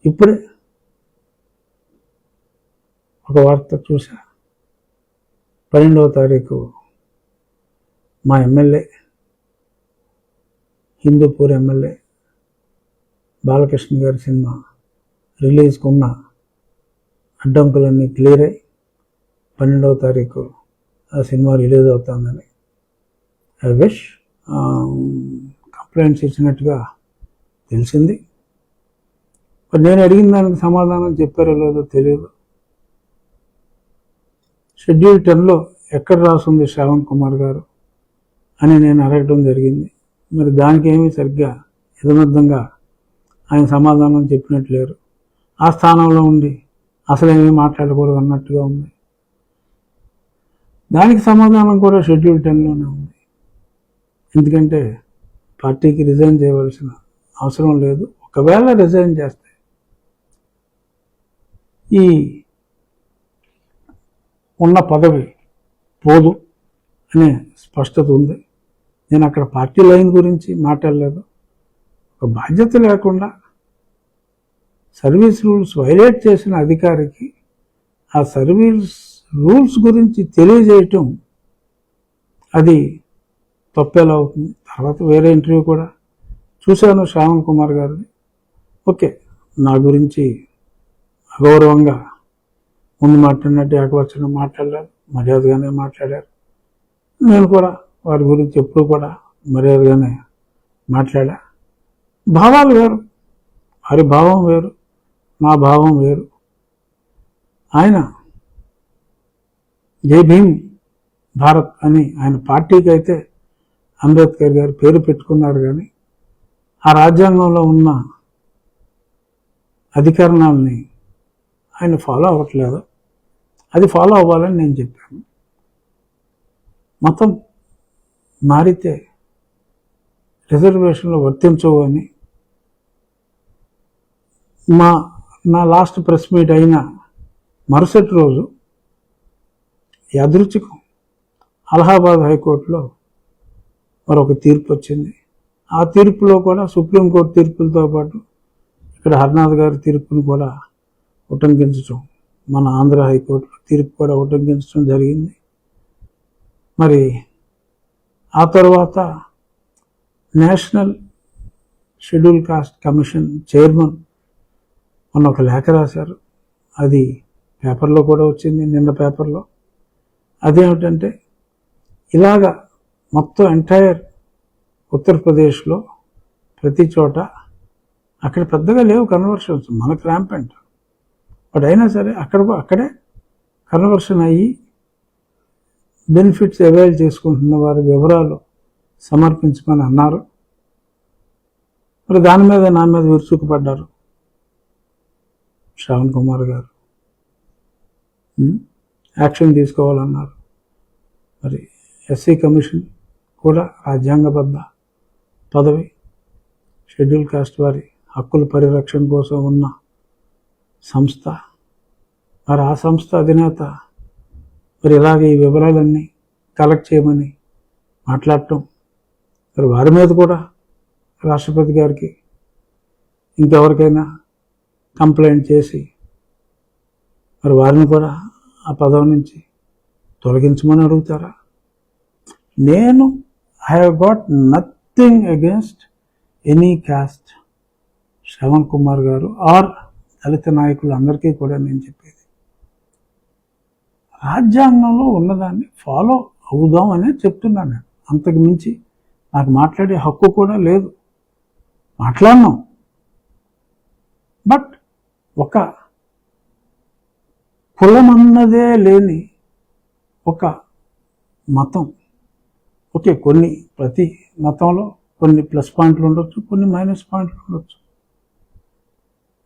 ఇప్పుడే ఒక వార్త చూసా. 12వ తారీఖు మా ఎమ్మెల్యే, హిందూపూర్ ఎమ్మెల్యే బాలకృష్ణ గారి సినిమా రిలీజ్కు ఉన్న అడ్డంకులన్నీ క్లియర్ అయ్యి 12వ తారీఖు ఆ సినిమా రిలీజ్ అవుతుందని ఐ విష్. కంప్లైంట్స్ ఇచ్చినట్టుగా తెలిసింది. నేను అడిగిన దానికి సమాధానం చెప్పారో లేదో తెలియదు. షెడ్యూల్ 10లో ఎక్కడ రాస్తుంది శ్రావణ్ కుమార్ గారు అని నేను అడగడం జరిగింది. మరి దానికి ఏమీ సరిగ్గా యథార్థంగా ఆయన సమాధానం చెప్పినట్లేరు. ఆ స్థానంలో ఉండి అసలేమీ మాట్లాడకూడదు అన్నట్టుగా ఉంది. దానికి సమాధానం కూడా షెడ్యూల్ 10లోనే ఉంది. ఎందుకంటే పార్టీకి రిజైన్ చేయవలసిన అవసరం లేదు. ఒకవేళ రిజైన్ చేస్తే ఈ ఉన్న పదవి పోదు అనే స్పష్టత ఉంది. నేను అక్కడ పార్టీ లైన్ గురించి మాట్లాడలేదు. ఒక బాధ్యత లేకుండా సర్వీస్ రూల్స్ వైలేట్ చేసిన అధికారికి ఆ సర్వీస్ రూల్స్ గురించి తెలియజేయటం అది తప్పేలా అవుతుంది. తర్వాత వేరే ఇంటర్వ్యూ కూడా చూశాను శ్రావణ్ కుమార్ గారిని. ఓకే, నా గురించి అగౌరవంగా ముందు మాట్లాడినట్టు ఏకవచనం మాట్లాడలేదు, మర్యాదగానే మాట్లాడారు. నేను కూడా వారి గురించి ఎప్పుడు కూడా మర్యాదగానే మాట్లాడా. భావాలు వేరు, వారి భావం వేరు, నా భావం వేరు. ఆయన జై భీమ్ భారత్ అని ఆయన పార్టీకి అయితే అంబేద్కర్ గారు పేరు పెట్టుకున్నారు, కానీ ఆ రాజ్యాంగంలో ఉన్న అధికరణాలని ఆయన ఫాలో అవ్వట్లేదు. అది ఫాలో అవ్వాలని నేను చెప్పాను. మతం మారితే రిజర్వేషన్లు వర్తించవు అని నా లాస్ట్ ప్రెస్ మీట్ అయిన మరుసటి రోజు యాదృచ్ఛికం అలహాబాద్ హైకోర్టులో మరొక తీర్పు వచ్చింది. ఆ తీర్పులో కూడా సుప్రీంకోర్టు తీర్పులతో పాటు ఇక్కడ హర్నాథ్ గారి తీర్పును కూడా ఉటంకించడం, మన ఆంధ్ర హైకోర్టులో తీర్పు కూడా ఉటంకించడం జరిగింది. మరి ఆ తర్వాత national schedule caste commission chairman మొన్న ఒక లేఖ రాశారు. అది పేపర్లో కూడా వచ్చింది, నిన్న పేపర్లో. అదేమిటంటే ఇలాగా మొత్తం ఎంటైర్ ఉత్తరప్రదేశ్లో ప్రతి చోట అక్కడ పెద్దగా లేవు కన్వర్షన్స్, మనకు ర్యాంపెంట్. బట్ అయినా సరే అక్కడే కన్వర్షన్ అయ్యి బెనిఫిట్స్ అవైల్ చేసుకుంటున్న వారి వివరాలు సమర్పించమని అన్నారు. మరి దాని మీద నా మీద విరుచుకుపడ్డారు శ్రావణ్ కుమార్ గారు. యాక్షన్ తీసుకోవాలన్నారు. మరి ఎస్సీ కమిషన్ కూడా రాజ్యాంగబద్ధ పదవి, షెడ్యూల్ కాస్ట్ వారి హక్కుల పరిరక్షణ కోసం ఉన్న సంస్థ. మరి ఆ సంస్థ అధినేత మరి ఇలాగే ఈ వివరాలన్నీ కలెక్ట్ చేయమని మాట్లాడటం, మరి వారి మీద కూడా రాష్ట్రపతి గారికి ఇంకెవరికైనా కంప్లైంట్ చేసి మరి వారిని కూడా ఆ పదవి నుంచి తొలగించమని అడుగుతారా? నేను I have got nothing against any cost. Shravan Kumar గారు ఆర్ దళిత నాయకులు అందరికీ కూడా నేను చెప్పేది, రాజ్యాంగంలో ఉన్నదాన్ని ఫాలో అవుదాం అనే చెప్తున్నాను నేను. అంతకు మించి నాకు మాట్లాడే హక్కు కూడా లేదు. మాట్లాడినాం. బట్ ఒక కులం అన్నదే లేని ఒక మతం, ఓకే, ప్రతి మతంలో కొన్ని ప్లస్ పాయింట్లు ఉండొచ్చు, కొన్ని మైనస్ పాయింట్లు ఉండొచ్చు.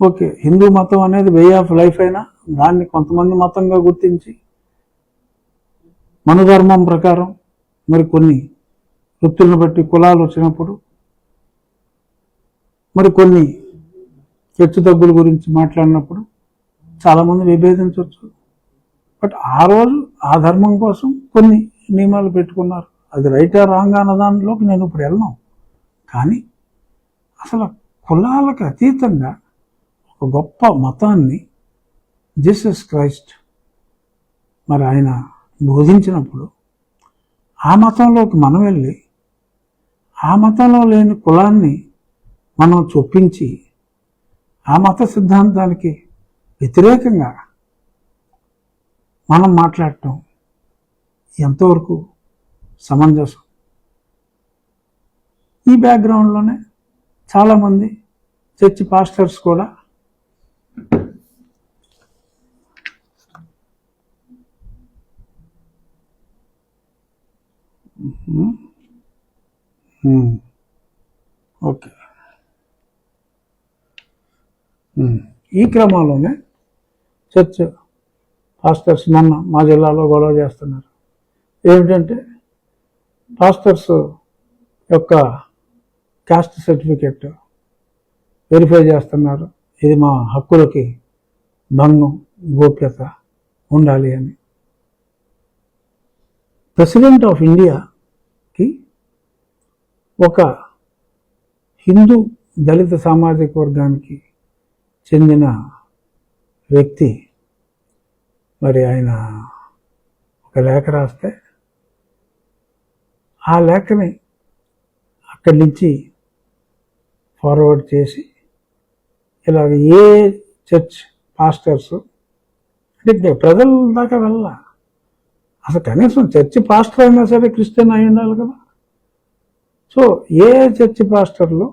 ఓకే, హిందూ మతం అనేది వే ఆఫ్ లైఫ్ అయినా దాన్ని కొంతమంది మతంగా గుర్తించి మన ధర్మం ప్రకారం మరి కొన్ని వృత్తులను బట్టి కులాలు వచ్చినప్పుడు మరి కొన్ని హెచ్చు తగ్గుల గురించి మాట్లాడినప్పుడు చాలామంది విభేదించవచ్చు. బట్ ఆ రోజు ఆ ధర్మం కోసం కొన్ని నియమాలు పెట్టుకున్నారు. అది రైటా రాంగ్ అన్న దానిలోకి నేను ఇప్పుడు వెళ్ళను. కానీ అసలు కులాలకు అతీతంగా ఒక ఒక గొప్ప మతాన్ని జీసస్ క్రైస్ట్ మరి ఆయన బోధించినప్పుడు ఆ మతంలోకి మనం వెళ్ళి ఆ మతంలో లేని కులాన్ని మనం చొప్పించి ఆ మత సిద్ధాంతానికి వ్యతిరేకంగా మనం మాట్లాడటం ఎంతవరకు సమంజసం? ఈ బ్యాక్గ్రౌండ్లోనే చాలామంది చర్చ్ పాస్టర్స్ కూడా ఓకే, ఈ క్రమంలోనే చర్చ్ పాస్టర్స్ మొన్న మా జిల్లాలో గొడవ చేస్తున్నారు. ఏమిటంటే పాస్టర్స్ యొక్క కాస్ట్ సర్టిఫికెట్ వెరిఫై చేస్తున్నారు, ఇది మా హక్కులకి భంగం, గోప్యత ఉండాలి అని. ప్రెసిడెంట్ ఆఫ్ ఇండియాకి ఒక హిందూ దళిత సామాజిక వర్గానికి చెందిన వ్యక్తి మరి ఆయన ఒక లేఖ రాస్తే ఆ లేఖని అక్కడి నుంచి ఫార్వర్డ్ చేసి ఇలాగ ఏ చర్చ్ పాస్టర్స్ అంటే ప్రజల దాకా వెళ్ళ, అసలు కనీసం చర్చి పాస్టర్ అయినా సరే క్రిస్టియన్ అయి ఉండాలి కదా. సో ఏ చర్చి పాస్టర్లు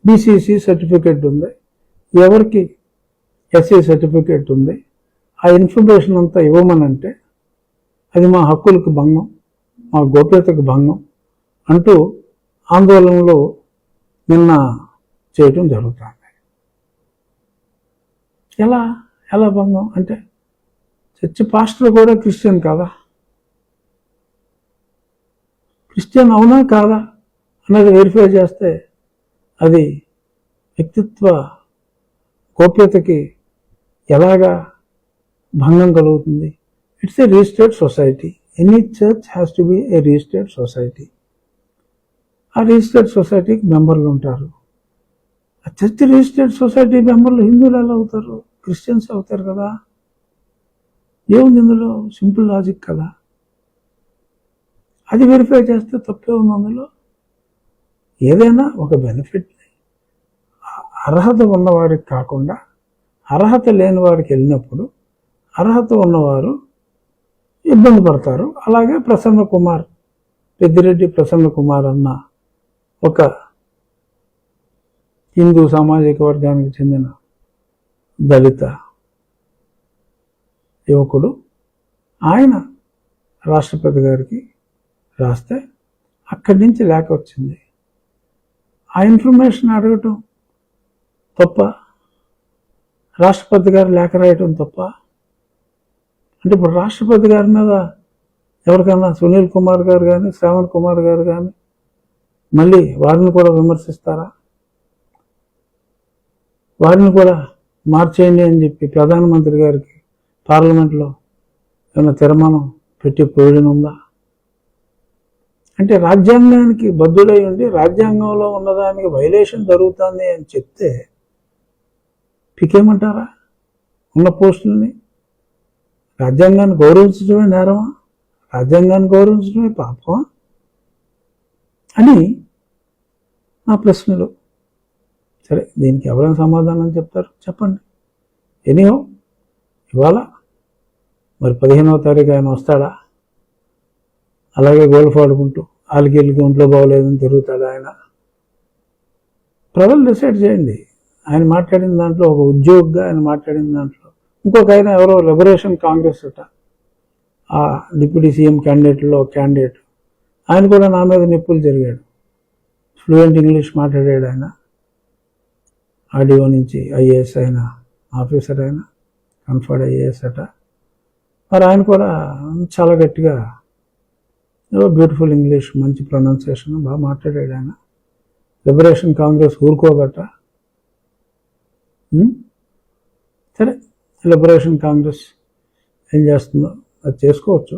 బీసీసీ సర్టిఫికెట్ ఉంది, ఎవరికి ఎస్సీ సర్టిఫికేట్ ఉంది, ఆ ఇన్ఫర్మేషన్ అంతా ఇవ్వమనంటే అది మా హక్కులకు భంగం, మా గోప్యతకు భంగం అంటూ ఆందోళనలో నిన్న చేయటం జరుగుతుంది. ఎలా ఎలా భంగం అంటే చర్చి పాస్టర్ కూడా క్రిస్టియన్ కాదా, క్రిస్టియన్ అవునా కాదా అన్నది వెరిఫై చేస్తే అది వ్యక్తిత్వ గోప్యతకి ఎలాగా భంగం కలుగుతుంది? It's a registered society. Any church has to be A registered society. ఆ రిజిస్టర్డ్ సొసైటీకి మెంబర్లు ఉంటారు. ఆ చర్చ్ రిజిస్టర్డ్ సొసైటీ మెంబర్లు హిందువులు ఎలా అవుతారు? క్రిస్టియన్స్ అవుతారు కదా. ఏముంది ఇందులో? సింపుల్ లాజిక్ కదా. అది వెరిఫై చేస్తే తప్పే ఉంది అందులో. ఏదైనా ఒక బెనిఫిట్ని అర్హత ఉన్నవారికి కాకుండా అర్హత లేని వారికి వెళ్ళినప్పుడు అర్హత ఉన్నవారు ఇబ్బంది పడతారు. అలాగే ప్రసన్న కుమార్, పెద్దిరెడ్డి ప్రసన్న కుమార్ అన్న ఒక హిందూ సామాజిక వర్గానికి చెందిన దళిత యువకుడు, ఆయన రాష్ట్రపతి గారికి రాస్తే అక్కడి నుంచి లేఖ వచ్చింది. ఆ ఇన్ఫర్మేషన్ అడగటం తప్ప, రాష్ట్రపతి గారు లేఖ రాయటం తప్ప? అంటే ఇప్పుడు రాష్ట్రపతి గారి మీద ఎవరికైనా సునీల్ కుమార్ గారు కానీ శ్రావణ్ కుమార్ గారు కానీ మళ్ళీ వారిని కూడా విమర్శిస్తారా? వారిని కూడా మార్చేయండి అని చెప్పి ప్రధానమంత్రి గారికి పార్లమెంట్లో ఏమైనా తీర్మానం పెట్టి ప్రయోజనం ఉందా? అంటే రాజ్యాంగానికి బద్దుడై ఉండి రాజ్యాంగంలో ఉన్నదానికి వైలేషన్ జరుగుతుంది అని చెప్తే పికేమంటారా? ఉన్న పోస్టులని రాజ్యాంగాన్ని గౌరవించడమే నేరమా? రాజ్యాంగాన్ని గౌరవించడమే పాపమా అని నా ప్రశ్నలు. సరే, దీనికి ఎవరైనా సమాధానం చెప్తారు, చెప్పండి. ఎనీహో ఇవాళ మరి 15వ తారీఖు ఆయన వస్తాడా? అలాగే గోల్ఫ్ ఆడుకుంటూ వాళ్ళకి ఒంట్లో బాగోలేదని తిరుగుతాడా ఆయన? ప్రజలు డిసైడ్ చేయండి. ఆయన మాట్లాడిన దాంట్లో ఒక ఉద్యోగిగా ఆయన మాట్లాడిన దాంట్లో ఇంకొక ఆయన ఎవరో లిబరేషన్ కాంగ్రెస్ అట, ఆ డిప్యూటీ సీఎం క్యాండిడేట్లో క్యాండిడేట్, ఆయన కూడా నా మీద నిప్పులు జరిగాడు. ఫ్లూయెంట్ ఇంగ్లీష్ మాట్లాడాడు ఆయన, ఆర్డీఓ నుంచి ఐఏఎస్ అయిన ఆఫీసర్ అయిన, కన్ఫర్డ్ ఐఏఎస్ అట. మరి ఆయన కూడా చాలా గట్టిగా బ్యూటిఫుల్ ఇంగ్లీష్, మంచి ప్రొనౌన్సియేషన్ బాగా మాట్లాడాడు ఆయన. లిబరేషన్ కాంగ్రెస్ ఊరుకోదట. సరే, లిబరేషన్ కాంగ్రెస్ ఏం చేస్తుందో అది చేసుకోవచ్చు.